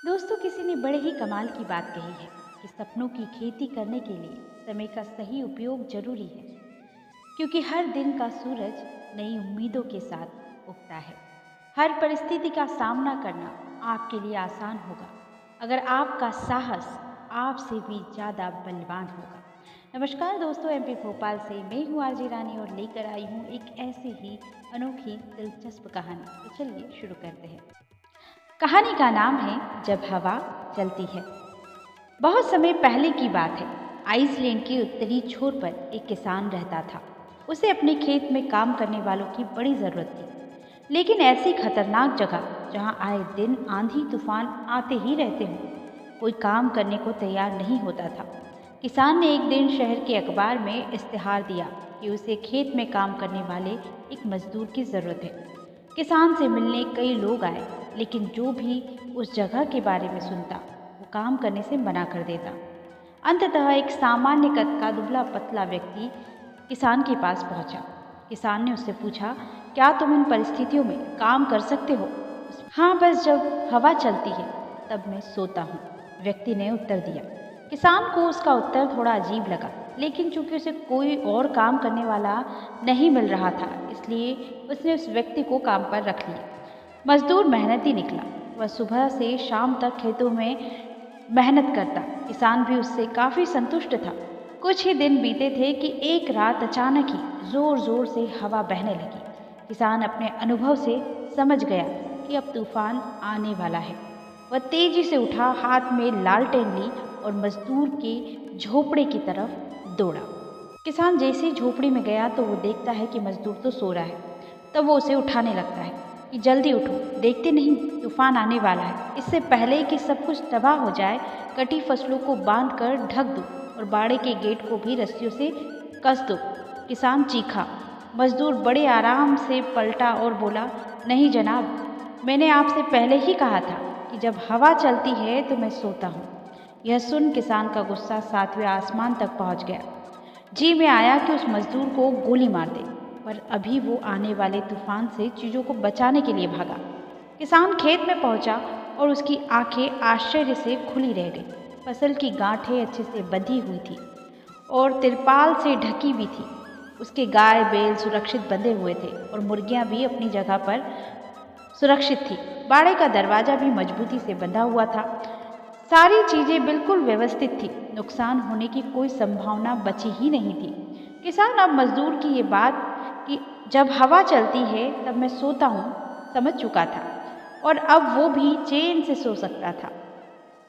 दोस्तों, किसी ने बड़े ही कमाल की बात कही है कि सपनों की खेती करने के लिए समय का सही उपयोग जरूरी है, क्योंकि हर दिन का सूरज नई उम्मीदों के साथ उगता है। हर परिस्थिति का सामना करना आपके लिए आसान होगा अगर आपका साहस आपसे भी ज़्यादा बलवान होगा। नमस्कार दोस्तों, एमपी भोपाल से मैं हूँ आरजे रानी और लेकर आई हूँ एक ऐसी ही अनोखी दिलचस्प कहानी। तो चलिए शुरू करते हैं। कहानी का नाम है जब हवा चलती है। बहुत समय पहले की बात है। आइसलैंड के उत्तरी छोर पर एक किसान रहता था। उसे अपने खेत में काम करने वालों की बड़ी ज़रूरत थी, लेकिन ऐसी खतरनाक जगह जहां आए दिन आंधी तूफान आते ही रहते हों, कोई काम करने को तैयार नहीं होता था। किसान ने एक दिन शहर के अखबार में इश्तिहार दिया कि उसे खेत में काम करने वाले एक मजदूर की ज़रूरत है। किसान से मिलने कई लोग आए, लेकिन जो भी उस जगह के बारे में सुनता वो काम करने से मना कर देता। अंततः एक सामान्य कद का दुबला पतला व्यक्ति किसान के पास पहुंचा। किसान ने उससे पूछा, क्या तुम इन परिस्थितियों में काम कर सकते हो? हाँ, बस जब हवा चलती है तब मैं सोता हूँ, व्यक्ति ने उत्तर दिया। किसान को उसका उत्तर थोड़ा अजीब लगा, लेकिन चूंकि उसे कोई और काम करने वाला नहीं मिल रहा था, इसलिए उसने उस व्यक्ति को काम पर रख लिया। मजदूर मेहनती निकला। वह सुबह से शाम तक खेतों में मेहनत करता। किसान भी उससे काफ़ी संतुष्ट था। कुछ ही दिन बीते थे कि एक रात अचानक ही जोर जोर से हवा बहने लगी। किसान अपने अनुभव से समझ गया कि अब तूफान आने वाला है। वह तेजी से उठा, हाथ में लालटेन ली और मजदूर के झोपड़े की तरफ दौड़ा। किसान जैसे ही झोपड़ी में गया तो वो देखता है कि मजदूर तो सो रहा है। तब वो उसे उठाने लगता है कि जल्दी उठो, देखते नहीं तूफान आने वाला है। इससे पहले कि सब कुछ तबाह हो जाए, कटी फसलों को बांध कर ढक दो और बाड़े के गेट को भी रस्सियों से कस दो। किसान चीखा। मजदूर बड़े आराम से पलटा और बोला, नहीं जनाब, मैंने आपसे पहले ही कहा था कि जब हवा चलती है तो मैं सोता हूँ। यह सुन किसान का गुस्सा सातवें आसमान तक पहुँच गया। जी में आया कि उस मजदूर को गोली मार दे, पर अभी वो आने वाले तूफान से चीज़ों को बचाने के लिए भागा। किसान खेत में पहुंचा और उसकी आंखें आश्चर्य से खुली रह गई। फसल की गांठें अच्छे से बंधी हुई थी और तिरपाल से ढकी भी थी। उसके गाय बैल सुरक्षित बंधे हुए थे और मुर्गियां भी अपनी जगह पर सुरक्षित थी। बाड़े का दरवाजा भी मजबूती से बंधा हुआ था। सारी चीजें बिल्कुल व्यवस्थित थी। नुकसान होने की कोई संभावना बची ही नहीं थी। किसान अब मजदूर की ये बात कि जब हवा चलती है तब मैं सोता हूँ समझ चुका था, और अब वो भी चैन से सो सकता था।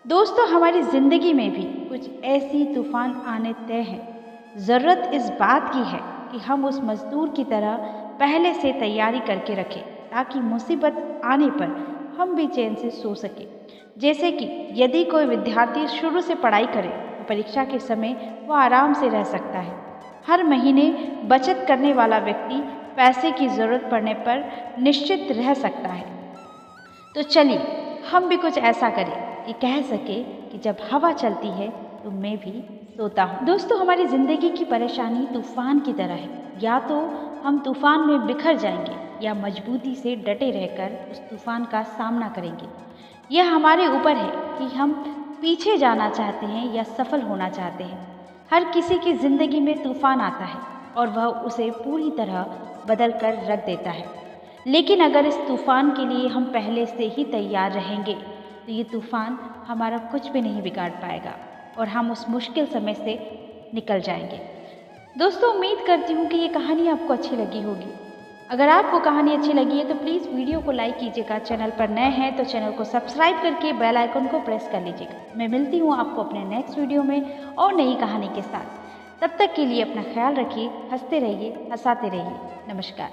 दोस्तों, हमारी जिंदगी में भी कुछ ऐसी तूफान आने तय हैं। ज़रूरत इस बात की है कि हम उस मजदूर की तरह पहले से तैयारी करके रखें, ताकि मुसीबत आने पर हम भी चैन से सो सकें। जैसे कि यदि कोई विद्यार्थी शुरू से पढ़ाई करे तो परीक्षा के समय वो आराम से रह सकता है। हर महीने बचत करने वाला व्यक्ति पैसे की ज़रूरत पड़ने पर निश्चित रह सकता है। तो चलिए हम भी कुछ ऐसा करें कि कह सके कि जब हवा चलती है तो मैं भी सोता हूँ। दोस्तों, हमारी ज़िंदगी की परेशानी तूफान की तरह है। या तो हम तूफान में बिखर जाएंगे या मजबूती से डटे रहकर उस तूफान का सामना करेंगे। यह हमारे ऊपर है कि हम पीछे जाना चाहते हैं या सफल होना चाहते हैं। हर किसी की ज़िंदगी में तूफान आता है और वह उसे पूरी तरह बदल कर रख देता है। लेकिन अगर इस तूफान के लिए हम पहले से ही तैयार रहेंगे तो ये तूफान हमारा कुछ भी नहीं बिगाड़ पाएगा और हम उस मुश्किल समय से निकल जाएंगे। दोस्तों, उम्मीद करती हूँ कि ये कहानी आपको अच्छी लगी होगी। अगर आपको कहानी अच्छी लगी है तो प्लीज़ वीडियो को लाइक कीजिएगा। चैनल पर नए हैं तो चैनल को सब्सक्राइब करके बेल आइकन को प्रेस कर लीजिएगा। मैं मिलती हूँ आपको अपने नेक्स्ट वीडियो में और नई कहानी के साथ। तब तक के लिए अपना ख्याल रखिए, हंसते रहिए, हंसाते रहिए। नमस्कार।